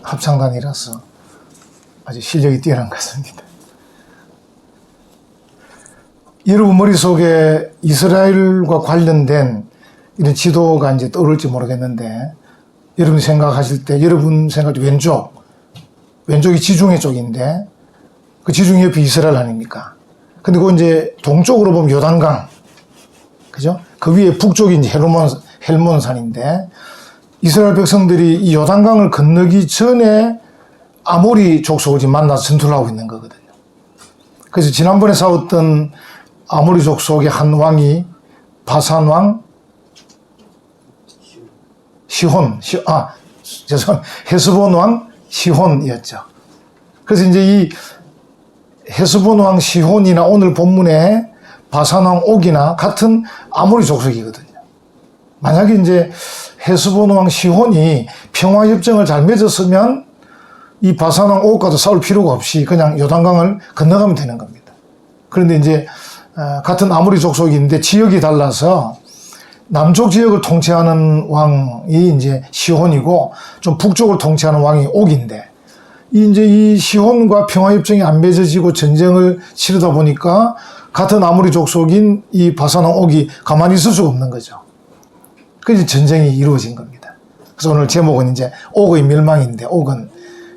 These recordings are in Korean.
합창단이라서 아주 실력이 뛰어난 것 같습니다. 여러분 머릿속에 이스라엘과 관련된 이런 지도가 이제 떠오를지 모르겠는데, 여러분 생각하실 때, 여러분 생각할 때 왼쪽이 지중해 쪽인데, 그 지중해 옆이 이스라엘 아닙니까? 근데 그 이제 동쪽으로 보면 요단강, 그죠? 그 위에 북쪽이 이제 헬몬산인데, 이스라엘 백성들이 이 요단강을 건너기 전에 아모리 족속을 지금 만나서 전투를 하고 있는 거거든요. 그래서 지난번에 싸웠던 아모리 족속의 한 왕이 바산 왕 헤스본 왕 시혼이었죠. 그래서 이제 이 헤스본 왕 시혼이나 오늘 본문에 바산 왕 옥이나 같은 아모리 족속이거든요. 만약에 이제 헤스본 왕 시혼이 평화협정을 잘 맺었으면 이 바산 왕 옥과도 싸울 필요가 없이 그냥 요단강을 건너가면 되는 겁니다. 그런데 이제 같은 아모리 족속인데 지역이 달라서 남쪽 지역을 통치하는 왕이 이제 시혼이고 좀 북쪽을 통치하는 왕이 옥인데, 이제 이 시혼과 평화협정이 안 맺어지고 전쟁을 치르다 보니까 같은 아모리 족속인 이 바산 왕 옥이 가만히 있을 수가 없는 거죠. 그래서 전쟁이 이루어진 겁니다. 그래서 오늘 제목은 이제 옥의 멸망인데, 옥은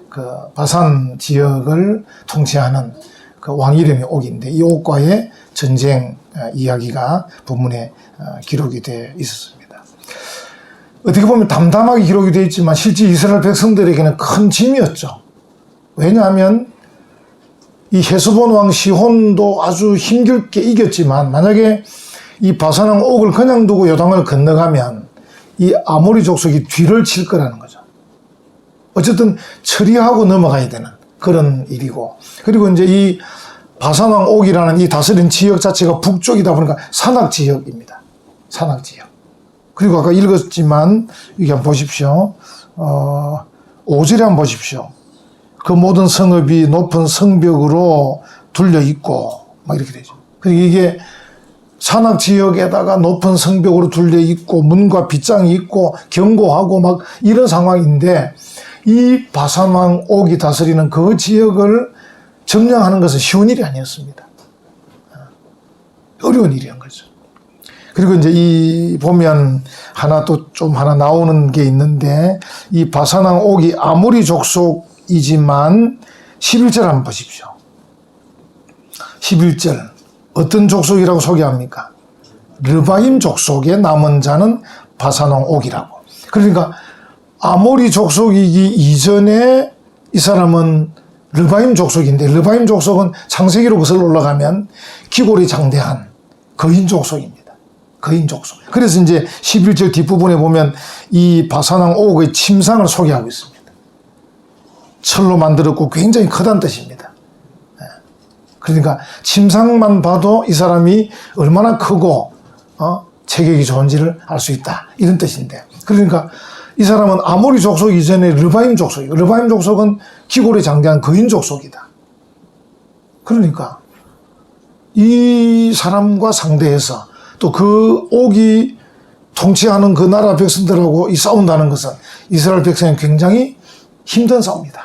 그 바산 지역을 통치하는 그 왕 이름이 옥인데, 이 옥과의 전쟁 이야기가 본문에 기록이 되어 있었습니다. 어떻게 보면 담담하게 기록이 되어 있지만 실제 이스라엘 백성들에게는 큰 짐이었죠. 왜냐하면 이 헤스본 왕 시혼도 아주 힘겹게 이겼지만, 만약에 이 바산 왕 옥을 그냥 두고 요단강을 건너가면 이 아모리 족속이 뒤를 칠 거라는 거죠. 어쨌든 처리하고 넘어가야 되는 그런 일이고, 그리고 이제 이 바산 왕 옥이라는 이 다스린 지역 자체가 북쪽이다 보니까 산악 지역입니다. 산악 지역. 그리고 아까 읽었지만 여기 한번 보십시오. 5절에 한번 보십시오. 그 모든 성읍이 높은 성벽으로 둘려 있고 막 이렇게 되죠. 그리고 이게 산악 지역에다가 높은 성벽으로 둘려 있고 문과 빗장이 있고 견고하고 막 이런 상황인데, 이 바산 왕 옥이 다스리는 그 지역을 점령하는 것은 쉬운 일이 아니었습니다. 어려운 일이란 거죠. 그리고 이제 이 보면 하나 나오는 게 있는데, 이 바산 왕 옥이 아모리 족속이지만 11절 한번 보십시오. 11절 어떤 족속이라고 소개합니까? 르바임 족속의 남은 자는 바산 왕 옥이라고. 그러니까 아모리 족속이기 이전에 이 사람은 르바임 족속인데, 르바임 족속은 창세기로 거슬러 올라가면 기골이 장대한 거인 족속입니다. 거인 족속. 그래서 이제 11절 뒷부분에 보면 이 바산 왕 옥의 침상을 소개하고 있습니다. 철로 만들었고 굉장히 크다는 뜻입니다. 그러니까 침상만 봐도 이 사람이 얼마나 크고 체격이 좋은지를 알 수 있다, 이런 뜻인데, 그러니까 이 사람은 아모리 족속 이전에 르바임 족속이고, 르바임 족속은 기골에 장대한 거인 족속이다. 그러니까 이 사람과 상대해서 또 그 옥이 통치하는 그 나라 백성들하고 이 싸운다는 것은 이스라엘 백성이 굉장히 힘든 싸움이다.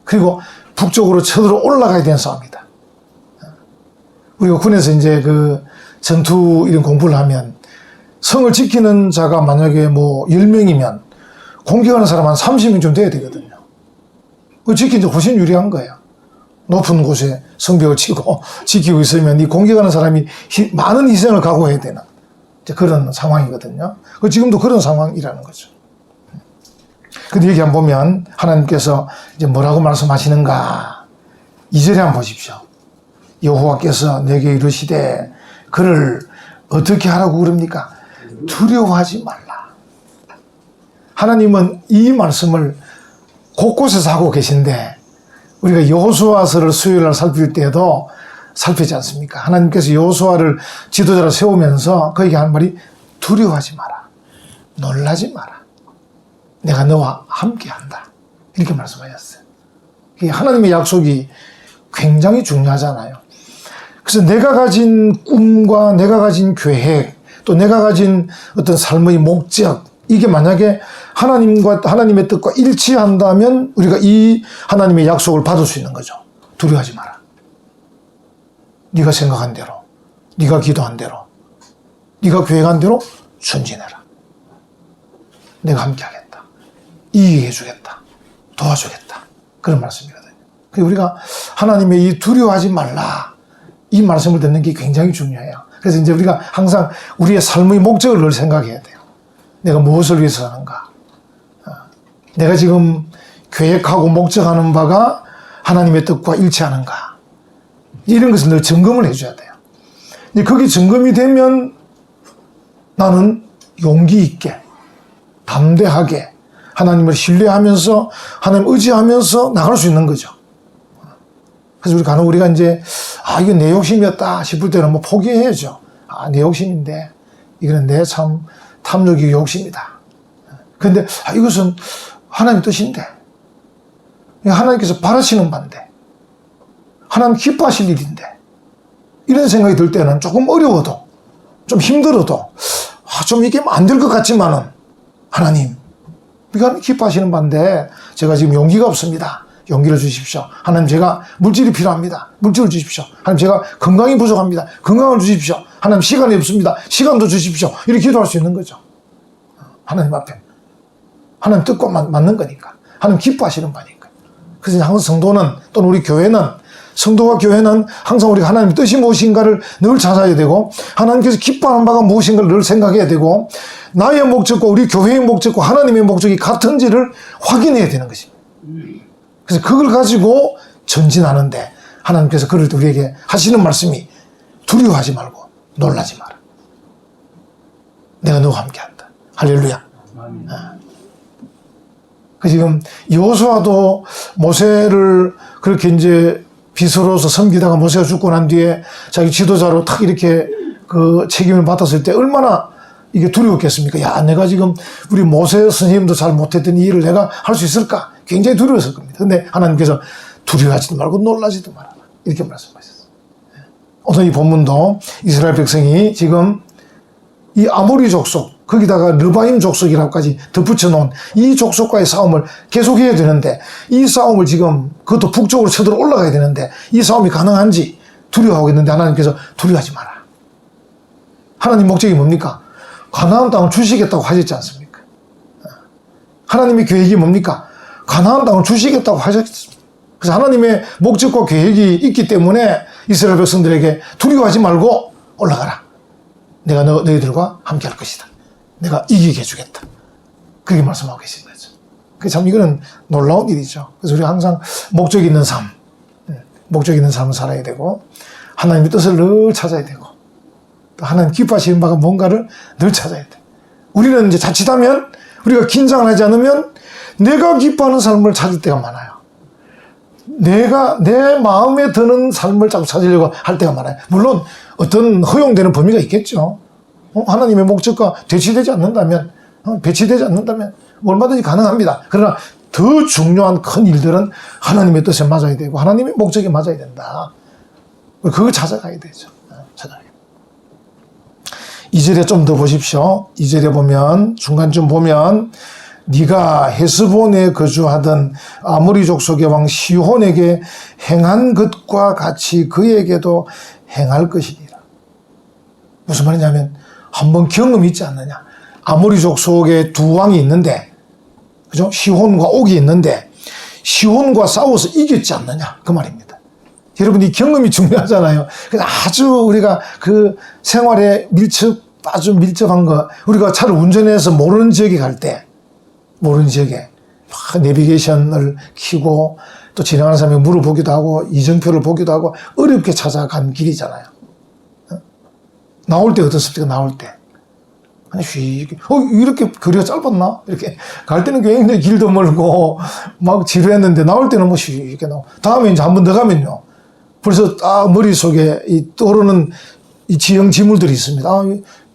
그리고 북쪽으로 쳐들어 올라가야 되는 싸움이다. 우리가 군에서 이제 그 전투 이런 공부를 하면 성을 지키는 자가 만약에 뭐 10명이면 공격하는 사람 한 30명쯤 돼야 되거든요. 그 지키는 데 훨씬 유리한 거예요. 높은 곳에 성벽을 치고 지키고 있으면 이 공격하는 사람이 많은 희생을 각오해야 되는 그런 상황이거든요. 지금도 그런 상황이라는 거죠. 근데 여기 한번 보면 하나님께서 이제 뭐라고 말씀하시는가? 2절에 한번 보십시오. 여호와께서 내게 이르시되 그를 어떻게 하라고 그럽니까? 두려워하지 말라. 하나님은 이 말씀을 곳곳에서 하고 계신데, 우리가 여호수아서를 수요일날 살필 때에도 살피지 않습니까? 하나님께서 여호수아를 지도자로 세우면서 그에게 한 말이 두려워하지 마라. 놀라지 마라. 내가 너와 함께한다. 이렇게 말씀하셨어요. 하나님의 약속이 굉장히 중요하잖아요. 그래서 내가 가진 꿈과 내가 가진 계획, 또 내가 가진 어떤 삶의 목적, 이게 만약에 하나님의 뜻과 일치한다면 우리가 이 하나님의 약속을 받을 수 있는 거죠. 두려워하지 마라. 네가 생각한 대로, 네가 기도한 대로, 네가 계획한 대로 순진해라. 내가 함께하겠다. 이기게 해주겠다. 도와주겠다. 그런 말씀이거든요. 그래서 우리가 하나님의 이 두려워하지 말라, 이 말씀을 듣는 게 굉장히 중요해요. 그래서 이제 우리가 항상 우리의 삶의 목적을 늘 생각해야 돼요. 내가 무엇을 위해서 사는가? 내가 지금 계획하고 목적하는 바가 하나님의 뜻과 일치하는가? 이런 것을 늘 점검을 해줘야 돼요. 그게 점검이 되면 나는 용기 있게, 담대하게 하나님을 신뢰하면서 하나님 의지하면서 나갈 수 있는 거죠. 그래서 간혹 우리가 이제 이거 내 욕심이었다 싶을 때는 뭐 포기해야죠. 내 욕심인데 이거는 내 참 탐욕이 욕심이다. 그런데 이것은 하나님 뜻인데, 하나님께서 바라시는 바인데, 하나님 기뻐하실 일인데, 이런 생각이 들 때는 조금 어려워도, 좀 힘들어도, 좀 이게 안 될 것 같지만은, 하나님, 이거 기뻐하시는 바인데, 제가 지금 용기가 없습니다. 용기를 주십시오. 하나님, 제가 물질이 필요합니다. 물질을 주십시오. 하나님, 제가 건강이 부족합니다. 건강을 주십시오. 하나님, 시간이 없습니다. 시간도 주십시오. 이렇게 기도할 수 있는 거죠. 하나님 앞에. 하나님 뜻과 맞는 거니까. 하나님 기뻐하시는 바니까. 그래서 항상 성도는, 또는 우리 교회는, 성도와 교회는 항상 우리가 하나님의 뜻이 무엇인가를 늘 찾아야 되고, 하나님께서 기뻐하는 바가 무엇인가를 늘 생각해야 되고, 나의 목적과 우리 교회의 목적과 하나님의 목적이 같은지를 확인해야 되는 것입니다. 그래서 그걸 가지고 전진하는데, 하나님께서 그럴 때 우리에게 하시는 말씀이 두려워하지 말고 놀라지 마라. 내가 너와 함께한다. 할렐루야. 그 지금 여호수아도 모세를 그렇게 이제 비서로서 섬기다가 모세가 죽고 난 뒤에 자기 지도자로 탁 이렇게 그 책임을 받았을 때 얼마나 이게 두려웠겠습니까? 내가 지금 우리 모세 선생님도 잘 못했던 이 일을 내가 할 수 있을까? 굉장히 두려웠을 겁니다. 근데 하나님께서 두려워하지도 말고 놀라지도 말아라. 이렇게 말씀하셨어요. 오늘 이 본문도 이스라엘 백성이 지금 이 아모리 족속, 거기다가 르바임 족속이라고까지 덧붙여 놓은 이 족속과의 싸움을 계속해야 되는데, 이 싸움을 지금 그것도 북쪽으로 쳐들어 올라가야 되는데 이 싸움이 가능한지 두려워하고 있는데, 하나님께서 두려워하지 마라. 하나님 목적이 뭡니까? 가나안 땅을 주시겠다고 하셨지 않습니까? 하나님의 계획이 뭡니까? 가나안 땅을 주시겠다고 하셨습니다. 그래서 하나님의 목적과 계획이 있기 때문에 이스라엘 백성들에게 두려워하지 말고 올라가라. 내가 너희들과 함께 할 것이다. 내가 이기게 해주겠다. 그렇게 말씀하고 계신 거죠. 참 이거는 놀라운 일이죠. 그래서 우리가 항상 목적 있는 삶, 목적 있는 삶을 살아야 되고, 하나님의 뜻을 늘 찾아야 되고, 또 하나님 기뻐하시는 바가 뭔가를 늘 찾아야 돼. 우리는 이제 자칫하면, 우리가 긴장을 하지 않으면 내가 기뻐하는 삶을 찾을 때가 많아요. 내가 내 마음에 드는 삶을 자꾸 찾으려고 할 때가 많아요. 물론 어떤 허용되는 범위가 있겠죠. 하나님의 목적과 배치되지 않는다면 얼마든지 가능합니다. 그러나 더 중요한 큰 일들은 하나님의 뜻에 맞아야 되고 하나님의 목적에 맞아야 된다. 그걸 찾아가야 되죠. 찾아가야. 2절에 좀 더 보십시오. 2절에 보면, 중간쯤 보면, 네가 헤스본에 거주하던 아모리 족속의 왕 시혼에게 행한 것과 같이 그에게도 행할 것이니라. 무슨 말이냐면, 한번 경험이 있지 않느냐. 아모리 족속에 두 왕이 있는데, 그죠? 시혼과 옥이 있는데, 시혼과 싸워서 이겼지 않느냐. 그 말입니다. 여러분, 이 경험이 중요하잖아요. 그래서 아주 우리가 그 생활에 아주 밀접한 거, 우리가 차를 운전해서 모르는 지역에 갈 때, 모르는 지역에 막 내비게이션을 켜고 또 지나가는 사람이 물어보기도 하고 이정표를 보기도 하고 어렵게 찾아간 길이잖아요. 나올 때 어떻습니까? 나올 때. 아니, 이렇게 거리가 짧았나? 이렇게 갈 때는 굉장히 길도 멀고 막 지루했는데 나올 때는 뭐 이렇게 나오고, 다음에 이제 한 번 더 가면요. 벌써 머릿속에 이 떠오르는 이 지형 지물들이 있습니다.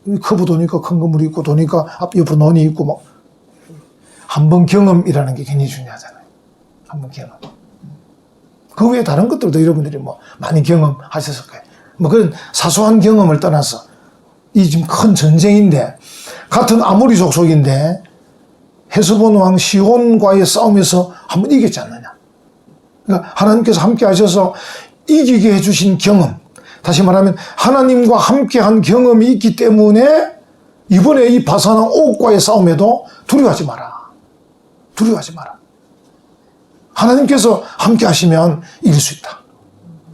이 커브 도니까 큰 건물이 있고 도니까 앞 옆으로 논이 있고 막. 한 번 경험이라는 게 굉장히 중요하잖아요. 한 번 경험. 그 외에 다른 것들도 여러분들이 뭐 많이 경험하셨을 거예요. 뭐 그런 사소한 경험을 떠나서 이 지금 큰 전쟁인데, 같은 아모리 족속인데 헤스본 왕 시혼과의 싸움에서 한번 이겼지 않느냐. 그러니까 하나님께서 함께 하셔서 이기게 해주신 경험, 다시 말하면 하나님과 함께한 경험이 있기 때문에 이번에 이 바산왕 옥과의 싸움에도 두려워하지 마라. 두려워하지 마라. 하나님께서 함께 하시면 이길 수 있다.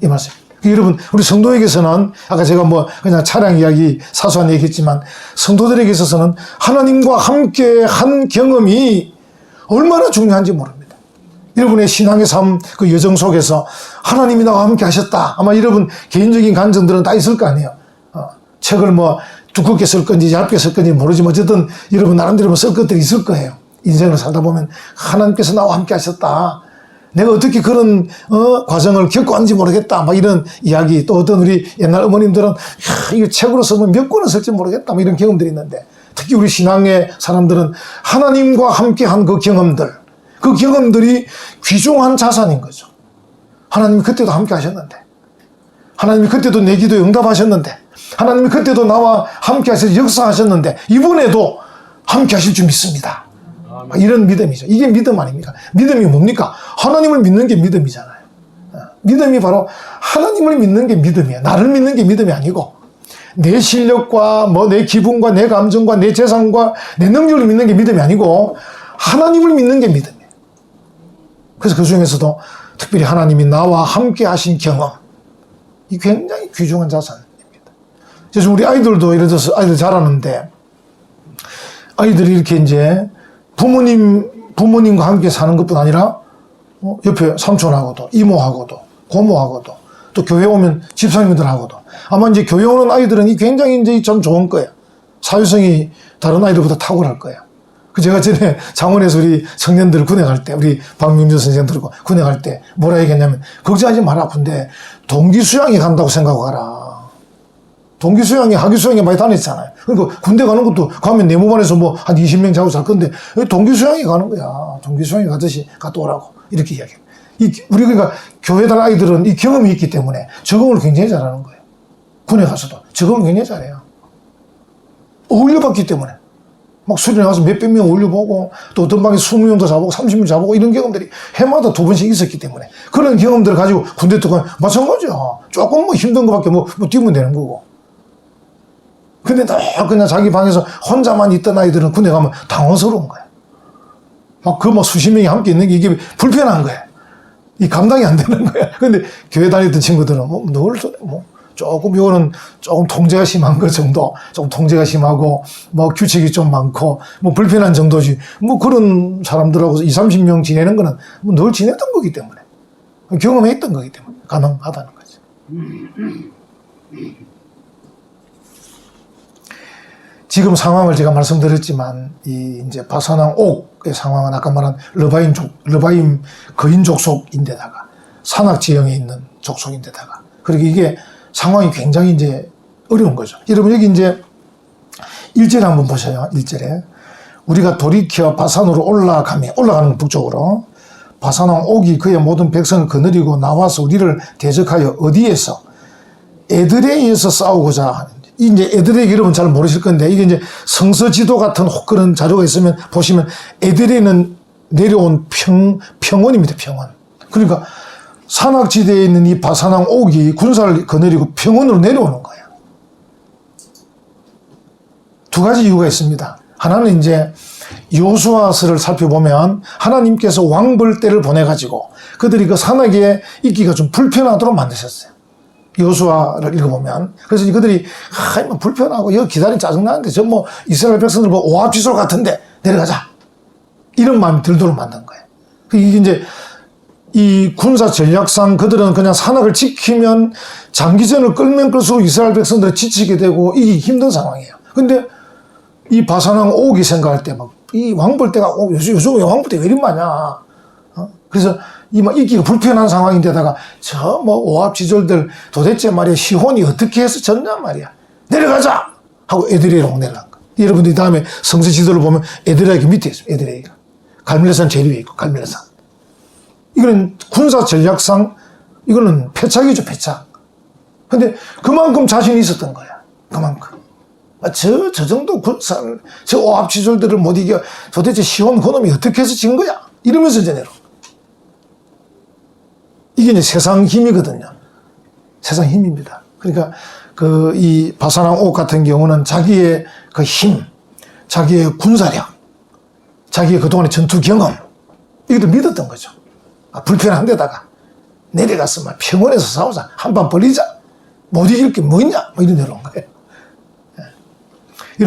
이 말씀. 여러분, 우리 성도에게서는 아까 제가 그냥 차량 이야기 사소한 얘기 했지만 성도들에게 있어서는 하나님과 함께 한 경험이 얼마나 중요한지 모릅니다. 여러분의 신앙의 삶 그 여정 속에서 하나님이 나와 함께 하셨다. 아마 여러분 개인적인 감정들은 다 있을 거 아니에요. 책을 두껍게 쓸 건지 얇게 쓸 건지 모르지만 어쨌든 여러분 나름대로 쓸 것들이 있을 거예요. 인생을 살다 보면 하나님께서 나와 함께 하셨다. 내가 어떻게 그런 과정을 겪어왔는지 모르겠다. 이런 이야기. 또 어떤 우리 옛날 어머님들은 이거 책으로 쓰면 몇 권을 쓸지 모르겠다. 이런 경험들이 있는데 특히 우리 신앙의 사람들은 하나님과 함께한 그 경험들이 귀중한 자산인 거죠. 하나님이 그때도 함께 하셨는데, 하나님이 그때도 내 기도에 응답하셨는데, 하나님이 그때도 나와 함께 하셔서 역사하셨는데 이번에도 함께 하실 줄 믿습니다. 이런 믿음이죠. 이게 믿음 아닙니까? 믿음이 뭡니까? 하나님을 믿는 게 믿음이잖아요. 믿음이 바로 하나님을 믿는 게 믿음이에요. 나를 믿는 게 믿음이 아니고 내 실력과 내 기분과 내 감정과 내 재산과 내 능력을 믿는 게 믿음이 아니고 하나님을 믿는 게 믿음이에요. 그래서 그 중에서도 특별히 하나님이 나와 함께 하신 경험, 이 굉장히 귀중한 자산입니다. 그래서 우리 아이들도 예를 들어서 아이들 자라는데 아이들이 이렇게 이제 부모님과 함께 사는 것뿐 아니라 옆에 삼촌하고도 이모하고도 고모하고도 또 교회 오면 집사님들하고도 아마 이제 교회 오는 아이들은 이 굉장히 이제 좀 좋은 거예요. 사회성이 다른 아이들보다 탁월할 거예요. 제가 전에 창원에서 우리 청년들 군에 갈 때 우리 박명준 선생님들과 군에 갈 때 뭐라 얘기했냐면 걱정하지 마라. 근데 동기 수양이 간다고 생각하라. 동기 수양이 하기 수양이 많이 다녔잖아요. 그러니까 군대 가는 것도 가면 내무반에서 한 20명 자고 잘 건데 동기 수양이 가는 거야. 동기 수양이 가듯이 갔다 오라고 이렇게 이야기해요. 우리 그러니까 교회 다닐 아이들은 이 경험이 있기 때문에 적응을 굉장히 잘하는 거예요. 군에 가서도 적응을 굉장히 잘해요. 어울려봤기 때문에 수련회 가서 몇백 명 어울려보고 또 어떤 방에 20명도 잡고 30명 잡고 이런 경험들이 해마다 2번씩 있었기 때문에 그런 경험들을 가지고 군대 또 가면 마찬가지야. 조금 힘든 거밖에 뛰면 되는 거고. 근데 그냥 자기 방에서 혼자만 있던 아이들은 군대 가면 당황스러운 거야. 수십 명이 함께 있는 게 이게 불편한 거야. 이 감당이 안 되는 거야. 근데 교회 다니던 친구들은 조금 요거는 조금 통제가 심한 것 정도, 조금 통제가 심하고 규칙이 좀 많고 불편한 정도지. 그런 사람들하고 20-30명 지내는 거는 늘 지냈던 거기 때문에 경험했던 거기 때문에 가능하다는 거죠. 지금 상황을 제가 말씀드렸지만 이제 바산왕 옥의 상황은 아까 말한 르바임 거인 족속인데다가 산악 지형에 있는 족속인데다가 그리고 이게 상황이 굉장히 이제 어려운 거죠. 여러분 여기 이제 1절에 한번 보세요. 1절에 우리가 돌이켜 바산으로 올라가는 북쪽으로 바산왕 옥이 그의 모든 백성을 거느리고 나와서 우리를 대적하여 어디에서 에드레이에서 싸우고자 하는. 이제 에드레이 여러분 잘 모르실 건데 이게 이제 성서 지도 같은 그런 자료가 있으면 보시면 에드레이는 내려온 평원입니다. 평원. 그러니까 산악지대에 있는 이 바산왕 옥이 군사를 거느리고 평원으로 내려오는 거예요. 두 가지 이유가 있습니다. 하나는 이제 여호수아서를 살펴보면 하나님께서 왕벌대를 보내가지고 그들이 그 산악에 있기가 좀 불편하도록 만드셨어요. 여호수아를 읽어보면 그래서 그들이 불편하고 여기 기다리면 짜증나는데 이스라엘 백성들 오합지졸 같은데 내려가자 이런 마음이 들도록 만든 거예요. 이게 이제 이 군사 전략상 그들은 그냥 산악을 지키면 장기전을 끌면 끌수록 이스라엘 백성들이 지치게 되고 이기 힘든 상황이에요. 근데 이 바산왕 옥이 생각할 때 이 왕벌대가 요즘 왕벌대 왜 이리 많냐. 그래서 이기가 불편한 상황인데다가 오합지졸들 도대체 말이야 시혼이 어떻게 해서 졌냐 말이야. 내려가자 하고 에드레이로 내려간 거야. 여러분들이 다음에 성서 지도를 보면 에드레이가 밑에 있어요. 에드레이가 갈멜레산 제일 위에 있고 갈멜레산. 이거는 군사 전략상 이거는 패착이죠. 패착. 근데 그만큼 자신이 있었던 거야. 그만큼 저 정도 군사를, 저 오합지졸들을 못 이겨 도대체 시온 그놈이 어떻게 해서 진 거야? 이러면서 이제 내려. 이게 이제 세상 힘이거든요. 세상 힘입니다. 그러니까 이 바사랑 옥 같은 경우는 자기의 그 힘, 자기의 군사력, 자기의 그동안의 전투 경험, 이것도 믿었던 거죠. 불편한 데다가 내려가서 막 평원에서 싸우자, 한판 벌리자, 못 이길 게 뭐 있냐, 뭐 이런 데로 온 거예요.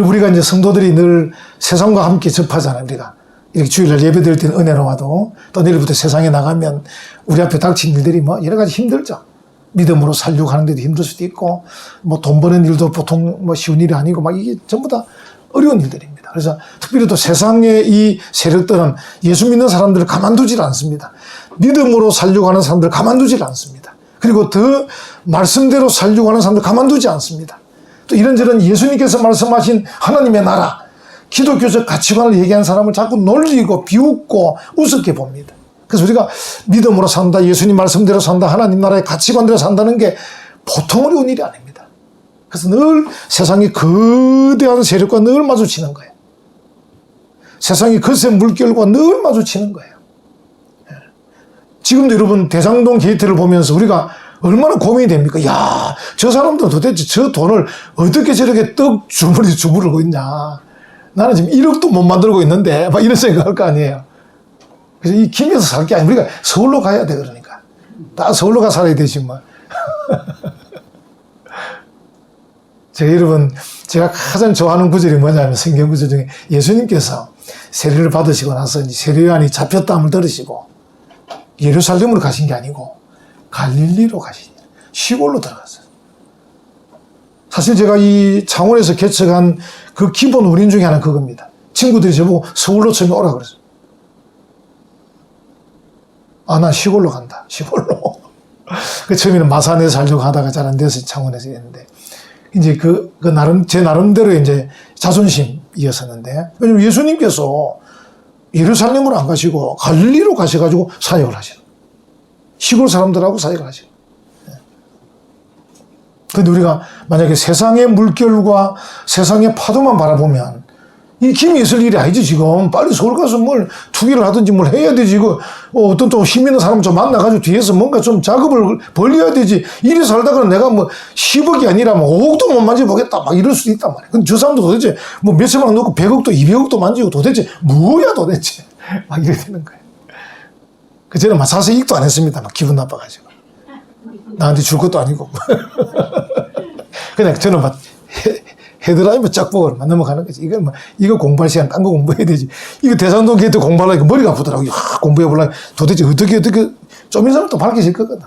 우리가 이제 성도들이 늘 세상과 함께 접하잖아요. 우리가 이렇게 주일날 예배 드릴 때는 은혜로 와도 또 내일부터 세상에 나가면 우리 앞에 닥친 일들이 뭐 여러 가지 힘들죠. 믿음으로 살려고 하는데도 힘들 수도 있고, 뭐 돈 버는 일도 보통 뭐 쉬운 일이 아니고, 막 이게 전부 다 어려운 일들입니다. 그래서 특별히 또 세상의 이 세력들은 예수 믿는 사람들을 가만두질 않습니다. 믿음으로 살려고 하는 사람들을 가만두질 않습니다. 그리고 더 말씀대로 살려고 하는 사람들 가만두지 않습니다. 또 이런저런 예수님께서 말씀하신 하나님의 나라, 기독교적 가치관을 얘기한 사람을 자꾸 놀리고 비웃고 우습게 봅니다. 그래서 우리가 믿음으로 산다, 예수님 말씀대로 산다, 하나님 나라의 가치관대로 산다는 게 보통 어려운 일이 아닙니다. 그래서 늘 세상의 거대한 세력과 늘 마주치는 거예요. 세상의 거센 물결과 늘 마주치는 거예요. 지금도 여러분 대장동 게이트를 보면서 우리가 얼마나 고민이 됩니까? 야, 저 사람들은 도대체 저 돈을 어떻게 저렇게 떡 주무르고 있냐. 나는 지금 1억도 못 만들고 있는데 막 이런 생각할 거 아니에요. 그래서 이 김에서 살 게 아니고 우리가 서울로 가야 돼. 그러니까 다 서울로 가 살아야 되지 뭐. 여러분, 제가 가장 좋아하는 구절이 뭐냐면 성경 구절 중에 예수님께서 세례를 받으시고 나서 세례요한이 잡혔다함을 들으시고 예루살렘으로 가신 게 아니고 갈릴리로 가신, 시골로 들어갔어요. 사실 제가 이 창원에서 개척한 그 기본 운인 중에 하나는 그겁니다. 친구들이 저보고 서울로 처음에 오라 그랬어요. 난 시골로 간다. 시골로. 처음에는 마산에 살려고 하다가 잘 안 돼서 창원에서 했는데, 이제 제 나름대로 이제 자존심이었었는데, 왜냐면 예수님께서 예루살렘으로 안 가시고 갈릴리로 가셔가지고 사역을 하시는, 시골 사람들하고 사역을 하시는. 근데 우리가 만약에 세상의 물결과 세상의 파도만 바라보면 이 김이 있을 일이 아니지. 지금 빨리 서울 가서 뭘 투기를 하든지 뭘 해야 되지. 어떤 좀 힘 있는 사람 좀 만나가지고 뒤에서 뭔가 좀 작업을 벌려야 되지. 이래 살다가 내가 뭐 10억이 아니라 뭐 5억도 못 만져보겠다 막 이럴 수도 있단 말이야. 근데 저 사람도 도대체 뭐 몇천만 원 넣고 100억도 200억도 만지고 도대체 뭐야 도대체 막 이래 되는 거예요. 저는 막 사서 이익도 안 했습니다. 막 기분 나빠가지고. 나한테 줄 것도 아니고. 그냥 저는 막 헤드라이브 쫙 보고 넘어가는 거지. 이거 공부할 시간 딴 거 공부해야 되지. 이거 대장동 게이트 공부하려니까 머리가 아프더라고요. 공부해보려면 도대체 어떻게 좀 있으면 또 밝혀질 거거든.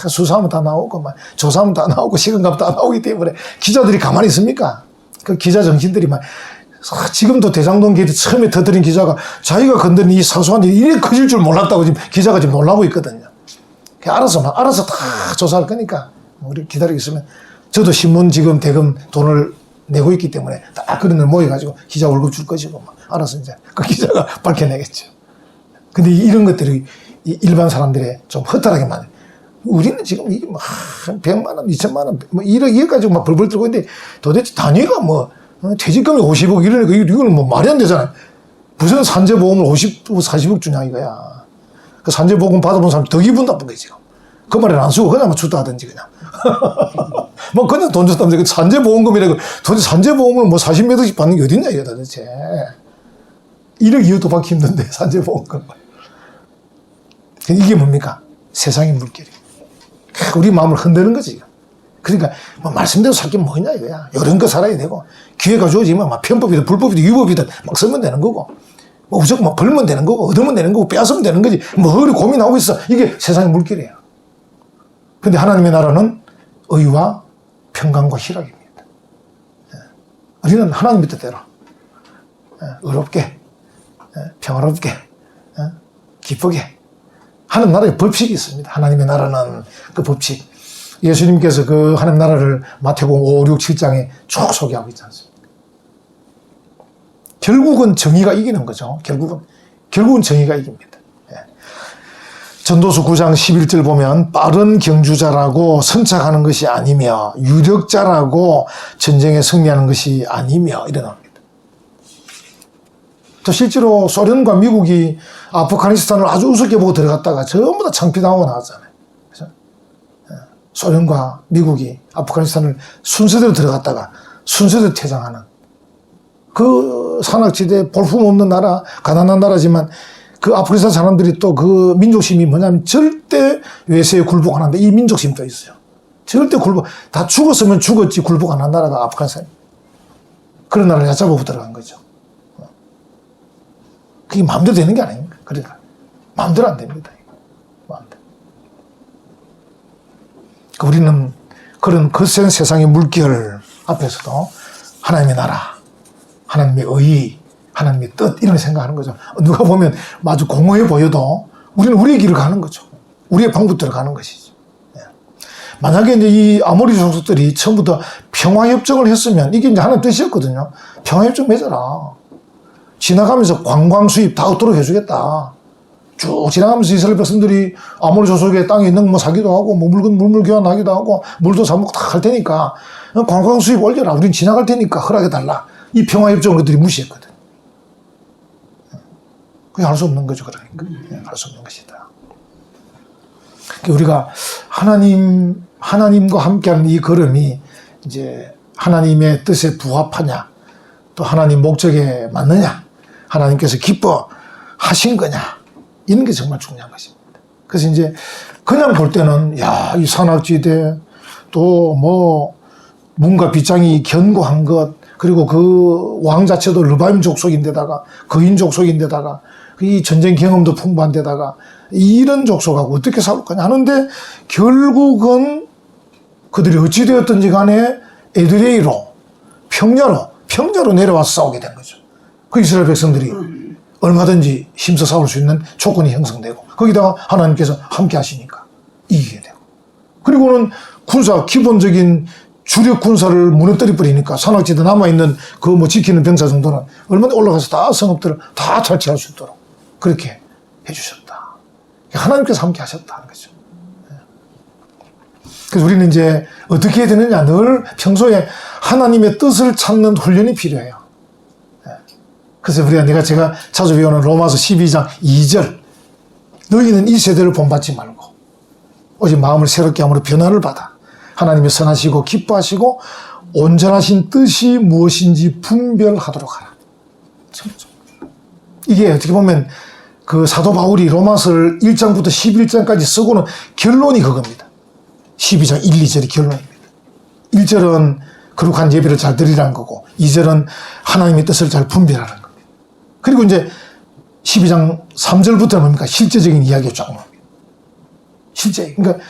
수사하면 다 나오고, 조사하면 다 나오고, 시간값 다 나오기 때문에 기자들이 가만히 있습니까? 그 기자 정신들이 지금도 대장동 게이트 처음에 터뜨린 기자가 자기가 건드린 이 사소한 일이 이래 커질 줄 몰랐다고 지금 기자가 지금 놀라고 있거든요. 알아서 다 조사할 거니까 우리 기다리고 있으면, 저도 신문 지금 대금 돈을 내고 있기 때문에 다 그런 걸 모여가지고 기자 월급 줄 것이고 알아서 이제 그 기자가 밝혀내겠죠. 근데 이런 것들이 일반 사람들의 좀 허탈하게만, 우리는 지금 이게 100만 원, 2천만 원, 1억, 2억 가지고 막 벌벌 떨고 있는데 도대체 단위가 퇴직금이 50억 이러니까 이거는 말이 안 되잖아요. 무슨 산재보험을 50억, 40억 주냐 이거야. 그 산재보험 받아본 사람 더 기분 나쁜 거지, 지금. 그 말을 안 쓰고 그냥 주다 하든지 그냥. 그냥 돈 줬다면서 산재보험금이라고, 도대체 산재보험을 40몇 억씩 받는 게 어딨냐 이거 도대체. 1억 2억도 받기 힘든데 산재보험금. 이게 뭡니까? 세상의 물결이. 우리 마음을 흔드는 거지. 그러니까 말씀대로 살 게 뭐냐 이거야. 이런 거 살아야 되고, 기회가 주어지면 편법이든 불법이든 위법이든 쓰면 되는 거고, 무조건 벌면 되는 거고, 얻으면 되는 거고, 빼앗으면 되는 거지. 그리 고민하고 있어. 이게 세상의 물결이에요. 근데 하나님의 나라는 의와 평강과 희락입니다. 우리는 하나님의 뜻대로 의롭게, 평화롭게, 기쁘게 하는 나라의 법칙이 있습니다. 하나님의 나라는 그 법칙. 예수님께서 그 하나님 나라를 마태복음 5, 6, 7장에 쭉 소개하고 있지 않습니까? 결국은 정의가 이기는 거죠. 결국은 정의가 이깁니다. 전도서 9장 11절 보면 빠른 경주자라고 선착하는 것이 아니며 유력자라고 전쟁에 승리하는 것이 아니며 이래 나옵니다. 또 실제로 소련과 미국이 아프가니스탄을 아주 우습게 보고 들어갔다가 전부 다 창피당하고 나왔잖아요. 그렇죠? 소련과 미국이 아프가니스탄을 순서대로 들어갔다가 순서대로 퇴장하는 그 산악지대 볼품없는 나라, 가난한 나라지만 그 아프리카 사람들이 또 그 민족심이 뭐냐면 절대 외세에 굴복 안 한다. 이 민족심도 있어요. 절대 굴복, 다 죽었으면 죽었지 굴복 안 한 나라가 아프가니스탄. 그런 나라를 얕잡아 들어간 거죠. 그게 마음대로 되는 게 아닙니까? 그러니까 마음대로 안 됩니다. 마음대로. 우리는 그런 거센 세상의 물결 앞에서도 하나님의 나라, 하나님의 의, 하나님의 뜻 이런 생각하는 거죠. 누가 보면 아주 공허해 보여도 우리는 우리의 길을 가는 거죠. 우리의 방법대로 가는 것이죠. 만약에 이제 이 아모리 족속들이 처음부터 평화협정을 했으면 이게 이제 하나님 뜻이었거든요. 평화협정 맺어라. 지나가면서 관광 수입 다 얻도록 해주겠다. 쭉 지나가면서 이스라엘 백성들이 아모리 족속의 땅에 있는 뭐 사기도 하고 뭐 물물 교환하기도 하고 물도 사먹고 다 할 테니까 관광 수입 올려라. 우린 지나갈 테니까 허락해달라. 이 평화협정을 그들이 무시했거든. 그게 할 수 없는 거죠. 그러니까. 할 수 없는 것이다. 우리가 하나님과 함께하는 이 걸음이 이제 하나님의 뜻에 부합하냐, 또 하나님 목적에 맞느냐, 하나님께서 기뻐하신 거냐, 이런 게 정말 중요한 것입니다. 그래서 이제 그냥 볼 때는, 야, 이 산악지대, 또 뭐, 문과 빗장이 견고한 것, 그리고 그 왕 자체도 르바임 족속인데다가, 거인 족속인데다가, 이 전쟁 경험도 풍부한 데다가, 이런 족속하고 어떻게 싸울 거냐 하는데, 결국은 그들이 어찌되었든지 간에 에드레이로, 평야로 내려와서 싸우게 된 거죠. 그 이스라엘 백성들이 얼마든지 힘써 싸울 수 있는 조건이 형성되고, 거기다가 하나님께서 함께 하시니까 이기게 되고, 그리고는 기본적인 주력 군사를 무너뜨려 버리니까 산악지대 남아있는 그 뭐 지키는 병사 정도는 얼마나 올라가서 다 성읍들을 다 탈취할 수 있도록 그렇게 해주셨다. 하나님께서 함께 하셨다는 거죠. 그래서 우리는 이제 어떻게 해야 되느냐, 늘 평소에 하나님의 뜻을 찾는 훈련이 필요해요. 그래서 제가 자주 배우는 로마서 12장 2절, 너희는 이 세대를 본받지 말고 오직 마음을 새롭게 함으로 변화를 받아 하나님의 선하시고 기뻐하시고 온전하신 뜻이 무엇인지 분별하도록 하라. 이게 어떻게 보면 그 사도 바울이 로마서를 1장부터 11장까지 쓰고는 결론이 그겁니다. 12장 1, 2절이 결론입니다. 1절은 거룩한 예배를 잘 드리라는 거고, 2절은 하나님의 뜻을 잘 분별하는 겁니다. 그리고 이제 12장 3절부터는 뭡니까? 실제적인 이야기가 쫙 나옵니다. 그러니까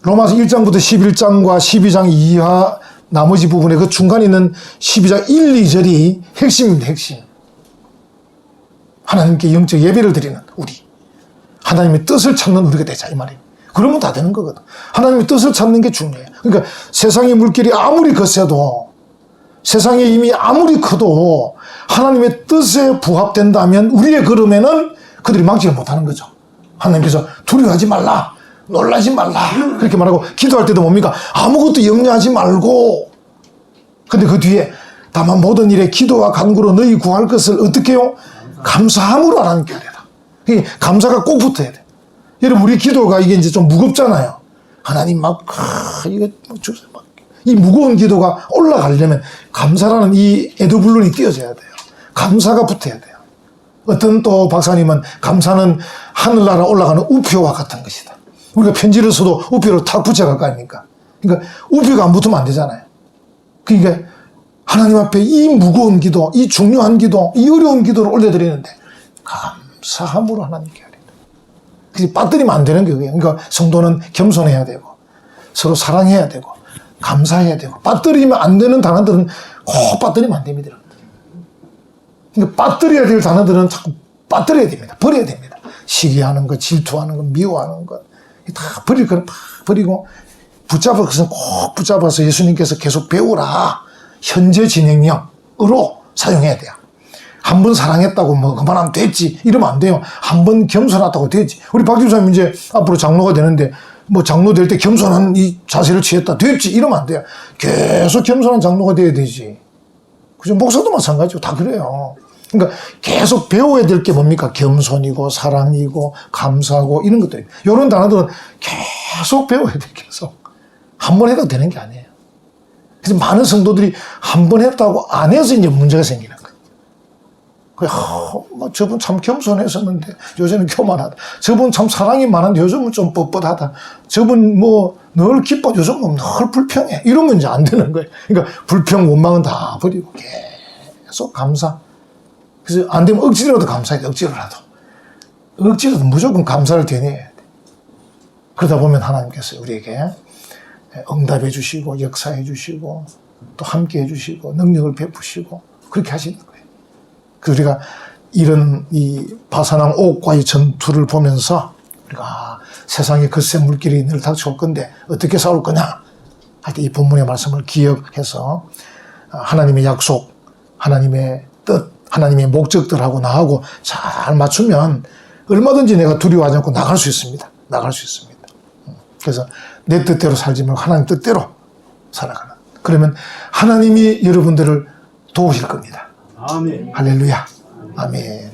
로마서 1장부터 11장과 12장 이하 나머지 부분에 그 중간에 있는 12장 1, 2절이 핵심입니다. 핵심. 하나님께 영적 예배를 드리는 우리, 하나님의 뜻을 찾는 우리가 되자 이 말입니다. 그러면 다 되는 거거든. 하나님의 뜻을 찾는 게 중요해요. 그러니까 세상의 물길이 아무리 거세도, 세상의 힘이 아무리 커도 하나님의 뜻에 부합된다면 우리의 걸음에는 그들이 막지를 못하는 거죠. 하나님께서 두려워하지 말라, 놀라지 말라 그렇게 말하고, 기도할 때도 뭡니까? 아무것도 염려하지 말고. 근데 그 뒤에 다만 모든 일에 기도와 간구로 너희 구할 것을 어떻게 해요? 감사함으로 하나님께 하래라. 감사가 꼭 붙어야 돼. 여러분, 우리 기도가 이게 이제 좀 무겁잖아요. 하나님 이 무거운 기도가 올라가려면 감사라는 이 에드블룬이 띄어져야 돼요. 감사가 붙어야 돼요. 어떤 또 박사님은 감사는 하늘나라 올라가는 우표와 같은 것이다. 우리가 편지를 써도 우표를 탁 붙여갈 거 아닙니까? 그러니까 우표가 안 붙으면 안 되잖아요. 그러니까 하나님 앞에 이 무거운 기도, 이 중요한 기도, 이 어려운 기도를 올려드리는데 감사함으로 하나님께 하리라. 그래서 빠뜨리면 안 되는 거예요. 그러니까 성도는 겸손해야 되고 서로 사랑해야 되고 감사해야 되고, 빠뜨리면 안 되는 단어들은 꼭 빠뜨리면 안 됩니다. 그러니까 빠뜨려야 될 단어들은 자꾸 빠뜨려야 됩니다. 버려야 됩니다. 시기하는 것, 질투하는 것, 미워하는 것, 다 버릴 거는 다 버리고, 붙잡을 것은 꼭 붙잡아서 예수님께서 계속 배우라. 현재 진행형으로 사용해야 돼요. 한 번 사랑했다고 뭐 그만하면 됐지 이러면 안 돼요. 한 번 겸손하다고 됐지. 우리 박 집사님 이제 앞으로 장로가 되는데 뭐 장로 될 때 겸손한 이 자세를 취했다 됐지 이러면 안 돼요. 계속 겸손한 장로가 돼야 되지. 그죠? 목사도 마찬가지고 다 그래요. 그러니까 계속 배워야 될 게 뭡니까? 겸손이고 사랑이고 감사하고 이런 것들이. 이런 단어들은 계속 배워야 돼. 계속. 한 번 해도 되는 게 아니에요. 그래서 많은 성도들이 한 번 했다고 안 해서 이제 문제가 생기는 거예요. 뭐 저분 참 겸손했었는데 요새는 교만하다. 저분 참 사랑이 많은데 요즘은 좀 뻣뻣하다. 저분 뭐 늘 기뻐 요즘은 늘 불평해. 이러면 이제 안 되는 거예요. 그러니까 불평 원망은 다 버리고 계속 감사. 그래서 안 되면 억지로라도 감사해야 돼. 억지로라도 무조건 감사를 되뇌어야 돼. 그러다 보면 하나님께서 우리에게 응답해 주시고 역사해 주시고 또 함께 해 주시고 능력을 베푸시고 그렇게 하시는 거예요. 그래서 우리가 이런 이 바사랑 옥과의 전투를 보면서 우리가 세상에 거센 물길이 늘 닥쳐올 건데 어떻게 싸울 거냐 할 때 이 본문의 말씀을 기억해서 하나님의 약속, 하나님의 뜻, 하나님의 목적들하고 나하고 잘 맞추면 얼마든지 내가 두려워하지 않고 나갈 수 있습니다. 나갈 수 있습니다. 그래서 내 뜻대로 살지 말고 하나님 뜻대로 살아가는. 그러면 하나님이 여러분들을 도우실 겁니다. 아멘. 할렐루야. 아멘.